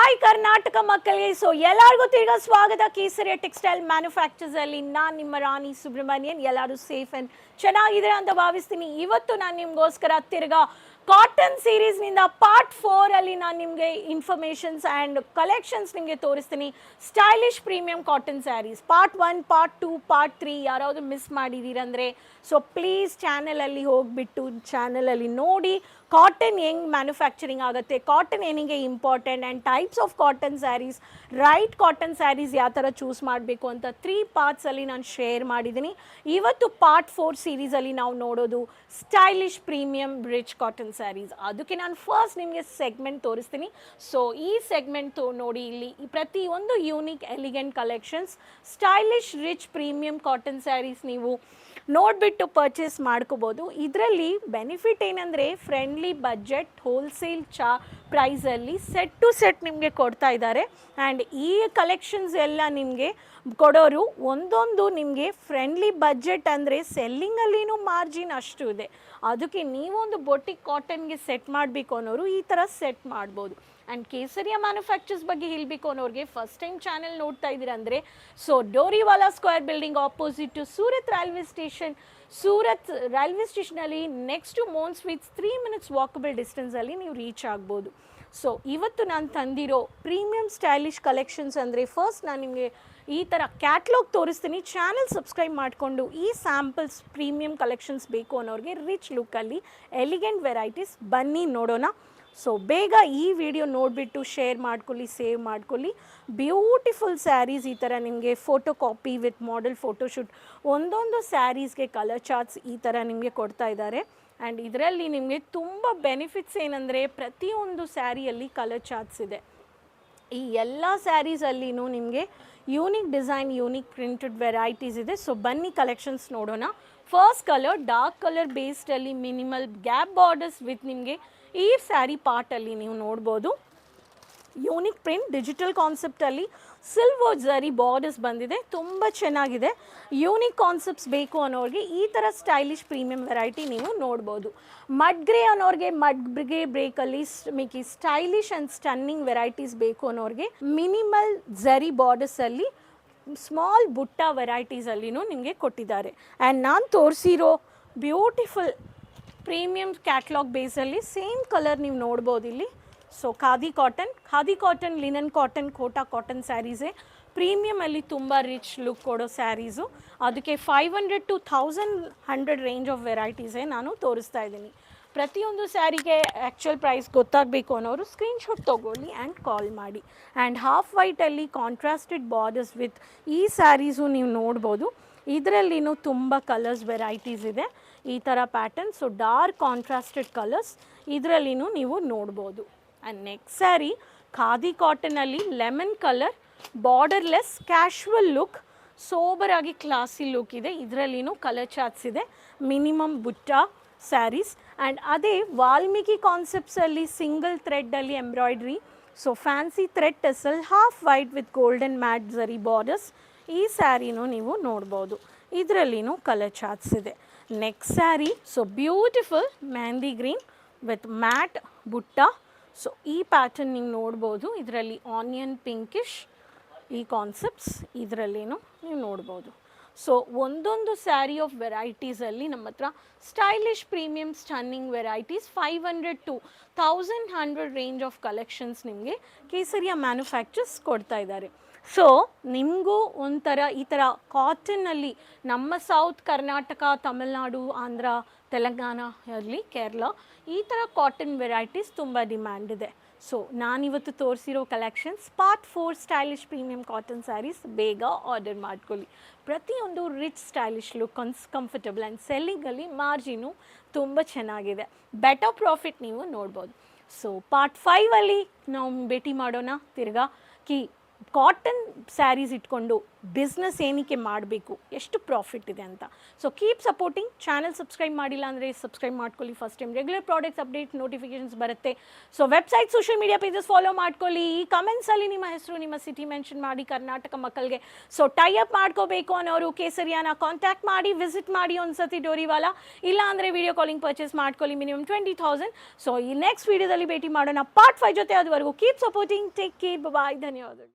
Hi Karnataka ಮಕ್ಕಳಿಗೆ so ಎಲ್ಲರಿಗೂ ತಿರ್ಗಾ ಸ್ವಾಗತ ಕೇಸರಿಯ ಟೆಕ್ಸ್ಟೈಲ್ ಮ್ಯಾನುಫ್ಯಾಕ್ಚರ್ಸ್ ಅಲ್ಲಿ ನಾನು ನಿಮ್ಮ ರಾಣಿ ಸುಬ್ರಹ್ಮಣ್ಯನ್. ಎಲ್ಲರೂ ಸೇಫ್ ಅಂಡ್ ಚೆನ್ನಾಗಿದೆ ಅಂತ ಭಾವಿಸ್ತೀನಿ. ಇವತ್ತು ನಾನು ನಿಮಗೋಸ್ಕರ ತಿರ್ಗಾ ಕಾಟನ್ ಸೀರೀಸ್ ನಿಂದ ಪಾರ್ಟ್ 4 ಅಲ್ಲಿ ನಾನು ನಿಮಗೆ ಇನ್ಫಾರ್ಮೇಷನ್ಸ್ ಆ್ಯಂಡ್ ಕಲೆಕ್ಷನ್ಸ್ ನಿಮಗೆ ತೋರಿಸ್ತೀನಿ. Stylish premium cotton sarees part 1, part 2, part 3 ಯಾರಾದರೂ ಮಿಸ್ ಮಾಡಿದ್ದೀರಂದರೆ ಸೊ ಪ್ಲೀಸ್ ಚಾನಲಲ್ಲಿ ಹೋಗಿಬಿಟ್ಟು ಚಾನಲಲ್ಲಿ ನೋಡಿ ಕಾಟನ್ ಹೆಂಗೆ ಮ್ಯಾನುಫ್ಯಾಕ್ಚರಿಂಗ್ ಆಗುತ್ತೆ, ಕಾಟನ್ ಏನಿಗೆ important and types of cotton sarees, right cotton sarees ಯಾವ ಥರ ಚೂಸ್ ಮಾಡಬೇಕು ಅಂತ 3 ಪಾರ್ಟ್ಸಲ್ಲಿ ನಾನು ಶೇರ್ ಮಾಡಿದ್ದೀನಿ. ಇವತ್ತು ಪಾರ್ಟ್ 4 ಸೀರೀಸಲ್ಲಿ ನಾವು ನೋಡೋದು stylish premium rich cotton sarees. ಅದಕ್ಕೆ ನಾನು ಫಸ್ಟ್ ನಿಮಗೆ ಸೆಗ್ಮೆಂಟ್ ತೋರಿಸ್ತೀನಿ. ಸೊ ಈ ಸೆಗ್ಮೆಂಟ್ ನೋಡಿ, ಇಲ್ಲಿ ಈ ಪ್ರತಿಯೊಂದು unique elegant collections stylish rich premium cotton sarees ನೀವು ನೋಡಿಬಿಟ್ಟು ಪರ್ಚೇಸ್ ಮಾಡ್ಕೋಬೋದು. ಇದರಲ್ಲಿ ಬೆನಿಫಿಟ್ ಏನಂದರೆ ಫ್ರೆಂಡ್ಲಿ ಬಜೆಟ್ ಹೋಲ್ಸೇಲ್ ಪ್ರೈಸಲ್ಲಿ ಸೆಟ್ ಟು ಸೆಟ್ ನಿಮಗೆ ಕೊಡ್ತಾ ಇದ್ದಾರೆ. ಆ್ಯಂಡ್ ಈ ಕಲೆಕ್ಷನ್ಸ್ ಎಲ್ಲ ನಿಮಗೆ ಕೊಡೋರು ಒಂದೊಂದು ನಿಮಗೆ ಫ್ರೆಂಡ್ಲಿ ಬಜೆಟ್ ಅಂದರೆ ಸೆಲ್ಲಿಂಗಲ್ಲಿನೂ ಮಾರ್ಜಿನ್ ಅಷ್ಟು ಇದೆ. ಅದಕ್ಕೆ ನೀವೊಂದು ಬೊಟಿಕ್ ಕಾಟನ್ಗೆ ಸೆಟ್ ಮಾಡಬೇಕು ಅನ್ನೋರು ಈ ಥರ ಸೆಟ್ ಮಾಡ್ಬೋದು. ಆ್ಯಂಡ್ ಕೇಸರಿಯ ಮ್ಯಾನುಫ್ಯಾಕ್ಚರ್ಸ್ ಬಗ್ಗೆ ಹೇಳಬೇಕು ಅನ್ನೋರಿಗೆ ಫಸ್ಟ್ ಟೈಮ್ ಚಾನೆಲ್ ನೋಡ್ತಾ ಇದ್ದೀರಂದರೆ so Doriwala square building opposite to Surat railway station, Surat railway ಸ್ಟೇಷನಲ್ಲಿ next to Mon sweets 3 minutes walkable ಡಿಸ್ಟೆನ್ಸಲ್ಲಿ ನೀವು ರೀಚ್ ಆಗ್ಬೋದು. ಸೊ ಇವತ್ತು ನಾನು ತಂದಿರೋ ಪ್ರೀಮಿಯಂ ಸ್ಟೈಲಿಶ್ ಕಲೆಕ್ಷನ್ಸ್ ಅಂದರೆ ಫಸ್ಟ್ ನಾನು ನಿಮಗೆ ಈ ಥರ ಕ್ಯಾಟ್ಲಾಗ್ ತೋರಿಸ್ತೀನಿ. ಚಾನಲ್ ಸಬ್ಸ್ಕ್ರೈಬ್ ಮಾಡಿಕೊಂಡು ಈ ಸ್ಯಾಂಪಲ್ಸ್ ಪ್ರೀಮಿಯಂ ಕಲೆಕ್ಷನ್ಸ್ ಬೇಕು ಅನ್ನೋರಿಗೆ ರಿಚ್ ಲುಕ್ಕಲ್ಲಿ ಎಲಿಗೆಂಟ್ ವೆರೈಟೀಸ್ ಬನ್ನಿ ನೋಡೋಣ. ಸೊ ಬೇಗ ಈ ವಿಡಿಯೋ ನೋಡಿಬಿಟ್ಟು ಶೇರ್ ಮಾಡ್ಕೊಳ್ಳಿ, ಸೇವ್ ಮಾಡ್ಕೊಳ್ಳಿ. ಬ್ಯೂಟಿಫುಲ್ ಸ್ಯಾರೀಸ್ ಈ ಥರ ನಿಮಗೆ photo copy with model photoshoot, ಒಂದೊಂದು ಸ್ಯಾರೀಸ್ಗೆ ಕಲರ್ ಚಾರ್ಟ್ಸ್ ಈ ಥರ ನಿಮಗೆ ಕೊಡ್ತಾ ಇದ್ದಾರೆ. ಆ್ಯಂಡ್ ಇದರಲ್ಲಿ ನಿಮಗೆ ತುಂಬ ಬೆನಿಫಿಟ್ಸ್ ಏನಂದರೆ ಪ್ರತಿಯೊಂದು ಸ್ಯಾರಿಯಲ್ಲಿ ಕಲರ್ ಚಾರ್ಟ್ಸ್ ಇದೆ. ಈ ಎಲ್ಲ ಸ್ಯಾರೀಸಲ್ಲಿನೂ ನಿಮಗೆ unique design, unique printed varieties ಇದೆ. ಸೊ ಬನ್ನಿ ಕಲೆಕ್ಷನ್ಸ್ ನೋಡೋಣ. ಫಸ್ಟ್ ಕಲರ್ ಡಾರ್ಕ್ ಕಲರ್ ಬೇಸ್ಡಲ್ಲಿ ಮಿನಿಮಲ್ ಗ್ಯಾಪ್ ಬಾರ್ಡರ್ಸ್ ವಿತ್ ನಿಮಗೆ ಈ ಸ್ಯಾರಿ ಪಾರ್ಟಲ್ಲಿ ನೀವು ನೋಡ್ಬೋದು ಯೂನಿಕ್ ಪ್ರಿಂಟ್ ಡಿಜಿಟಲ್ ಕಾನ್ಸೆಪ್ಟಲ್ಲಿ ಸಿಲ್ವರ್ ಜರಿ ಬಾರ್ಡರ್ಸ್ ಬಂದಿದೆ, ತುಂಬ ಚೆನ್ನಾಗಿದೆ. ಯೂನಿಕ್ ಕಾನ್ಸೆಪ್ಟ್ಸ್ ಬೇಕು ಅನ್ನೋರಿಗೆ ಈ ಥರ ಸ್ಟೈಲಿಶ್ ಪ್ರೀಮಿಯಂ ವೆರೈಟಿ ನೀವು ನೋಡ್ಬೋದು. ಮಡ್ ಗ್ರೇ ಅನ್ನೋರಿಗೆ ಮಡ್ ಗ್ರೇ ಬ್ರೇಕಲ್ಲಿ ಮಿಕ್ಕಿ ಸ್ಟೈಲಿಶ್ ಆ್ಯಂಡ್ ಸ್ಟನ್ನಿಂಗ್ ವೆರೈಟೀಸ್ ಬೇಕು ಅನ್ನೋರಿಗೆ ಮಿನಿಮಲ್ ಜರಿ ಬಾರ್ಡರ್ಸಲ್ಲಿ ಸ್ಮಾಲ್ ಬುಟ್ಟ ವೆರೈಟೀಸಲ್ಲಿನೂ ನಿಮಗೆ ಕೊಟ್ಟಿದ್ದಾರೆ. ಆ್ಯಂಡ್ ನಾನು ತೋರಿಸಿರೋ ಬ್ಯೂಟಿಫುಲ್ ಪ್ರೀಮಿಯಂ ಕ್ಯಾಟ್ಲಾಗ್ ಬೇಸಲ್ಲಿ ಸೇಮ್ ಕಲರ್ ನೀವು ನೋಡ್ಬೋದು ಇಲ್ಲಿ. So khadi cotton, linen cotton, Kota cotton ಸ್ಯಾರೀಸೇ ಪ್ರೀಮಿಯಮಲ್ಲಿ ತುಂಬ ರಿಚ್ ಲುಕ್ ಕೊಡೋ ಸ್ಯಾರೀಸು. ಅದಕ್ಕೆ 500 to 1100 ರೇಂಜ್ ಆಫ್ ವೆರೈಟೀಸೇ ನಾನು ತೋರಿಸ್ತಾ ಇದ್ದೀನಿ. ಪ್ರತಿಯೊಂದು ಸ್ಯಾರಿಗೆ ಆ್ಯಕ್ಚುಯಲ್ ಪ್ರೈಸ್ ಗೊತ್ತಾಗಬೇಕು ಅನ್ನೋರು ಸ್ಕ್ರೀನ್ಶಾಟ್ ತೊಗೊಳ್ಳಿ ಆ್ಯಂಡ್ ಕಾಲ್ ಮಾಡಿ. ಆ್ಯಂಡ್ ಹಾಫ್ ವೈಟಲ್ಲಿ ಕಾಂಟ್ರಾಸ್ಟೆಡ್ ಬಾರ್ಡರ್ಸ್ ವಿತ್ ಈ ಸ್ಯಾರೀಸು ನೀವು ನೋಡ್ಬೋದು. ಇದರಲ್ಲಿನೂ ತುಂಬ ಕಲರ್ಸ್ ವೆರೈಟೀಸ್ ಇದೆ, ಈ ಥರ pattern. So dark contrasted colours ಇದರಲ್ಲಿನೂ ನೀವು ನೋಡ್ಬೋದು. ಆ್ಯಂಡ್ ನೆಕ್ಸ್ಟ್ ಸ್ಯಾರಿ ಖಾದಿ ಕಾಟನಲ್ಲಿ lemon colour borderless casual look, ಸೋಬರಾಗಿ ಕ್ಲಾಸಿ ಲುಕ್ ಇದೆ. ಇದರಲ್ಲಿನೂ ಕಲರ್ ಚಾರ್ಟ್ಸ್ ಇದೆ, ಮಿನಿಮಮ್ ಬುಟ್ಟ ಸ್ಯಾರೀಸ್. ಆ್ಯಂಡ್ ಅದೇ ವಾಲ್ಮೀಕಿ ಕಾನ್ಸೆಪ್ಟ್ಸಲ್ಲಿ ಸಿಂಗಲ್ ಥ್ರೆಡ್ಡಲ್ಲಿ embroidery, so fancy thread tassel half white with golden matte ಜರಿ ಬಾರ್ಡರ್ಸ್. ಈ ಸ್ಯಾರಿನೂ ನೀವು ನೋಡ್ಬೋದು, ಇದರಲ್ಲಿನೂ ಕಲರ್ ಚಾರ್ಟ್ಸ್ ಇದೆ. Next saree so beautiful mehndi green with matte ಬುಟ್ಟ. ಸೊ ಈ ಪ್ಯಾಟರ್ನ್ ನೀವು ನೋಡ್ಬೋದು, ಇದರಲ್ಲಿ ಆನಿಯನ್ ಪಿಂಕಿಶ್ ಈ ಕಾನ್ಸೆಪ್ಟ್ಸ್ ಇದರಲ್ಲಿನೂ ನೀವು ನೋಡ್ಬೋದು. ಸೊ ಒಂದೊಂದು ಸ್ಯಾರಿ ಆಫ್ ವೆರೈಟೀಸಲ್ಲಿ ನಮ್ಮ ಹತ್ರ stylish premium stunning varieties 500 to 1100 range of collections ನಿಮಗೆ ಕೇಸರಿಯ ಮ್ಯಾನುಫ್ಯಾಕ್ಚರ್ಸ್ ಕೊಡ್ತಾ ಇದ್ದಾರೆ. ಸೊ ನಿಮಗೂ ಒಂಥರ ಈ ಥರ ಕಾಟನ್ನಲ್ಲಿ ನಮ್ಮ ಸೌತ್ ಕರ್ನಾಟಕ, ತಮಿಳ್ನಾಡು, ಆಂಧ್ರ, ತೆಲಂಗಾಣ ಇರಲಿ, ಕೇರಳ, ಈ ಥರ ಕಾಟನ್ ವೆರೈಟೀಸ್ ತುಂಬ ಡಿಮ್ಯಾಂಡ್ ಇದೆ. ಸೊ ನಾನಿವತ್ತು ತೋರಿಸಿರೋ collections part 4 stylish premium cotton sarees. ಬೇಗ ಆರ್ಡರ್ ಮಾಡ್ಕೊಳ್ಳಿ. ಪ್ರತಿಯೊಂದು rich stylish look, comfortable and ಸೆಲ್ಲಿಂಗಲ್ಲಿ ಮಾರ್ಜಿನು ತುಂಬ ಚೆನ್ನಾಗಿದೆ, ಬೆಟರ್ ಪ್ರಾಫಿಟ್ ನೀವು ನೋಡ್ಬೋದು. ಸೊ ಪಾರ್ಟ್ 5ಅಲ್ಲಿ ನಾವು ಭೇಟಿ ಮಾಡೋಣ ತಿರ್ಗಾ. ಕಾಟನ್ ಸ್ಯಾರೀಸ್ ಇಟ್ಕೊಂಡು ಬಿಸ್ನೆಸ್ ಏನಕ್ಕೆ ಮಾಡಬೇಕು, ಎಷ್ಟು ಪ್ರಾಫಿಟ್ ಇದೆ ಅಂತ. So keep supporting. Channel subscribe ಮಾಡಿಲ್ಲ ಅಂದರೆ ಸಬ್ಸ್ಕ್ರೈಬ್ ಮಾಡ್ಕೊಳ್ಳಿ. First time regular products update notifications ಬರುತ್ತೆ. So website, social media pages follow ಮಾಡ್ಕೊಳ್ಳಿ. ಈ ಕಮೆಂಟ್ಸಲ್ಲಿ ನಿಮ್ಮ ಹೆಸರು, ನಿಮ್ಮ ಸಿಟಿ ಮೆನ್ಷನ್ ಮಾಡಿ, ಕರ್ನಾಟಕ ಮಕ್ಕಳಿಗೆ. ಸೊ ಟೈ ಅಪ್ ಮಾಡ್ಕೋಬೇಕು ಅನ್ನೋರು ಕೇಸರಿಯಾನ ಕಾಂಟ್ಯಾಕ್ಟ್ ಮಾಡಿ, ವಿಸಿಟ್ ಮಾಡಿ ಒಂದ್ಸತಿ ಡೋರಿವಾಲಾ. ಇಲ್ಲ ಅಂದರೆ ವಿಡಿಯೋ ಕಾಲಿಂಗ್ ಪರ್ಚೇಸ್ ಮಾಡ್ಕೊಳ್ಳಿ, ಮಿನಿಮಮ್ 20,000. ಸೊ ಈ ನೆಕ್ಸ್ಟ್ ವಿಡಿಯೋದಲ್ಲಿ ಭೇಟಿ ಮಾಡೋಣ ಪಾರ್ಟ್ 5 ಜೊತೆ. ಅದುವರೆಗೂ ಕೀಪ್ ಸಪೋರ್ಟಿಂಗ್, ಟೇಕ್ ಕೇರ್, ಬಾಯ್, ಧನ್ಯವಾದಗಳು.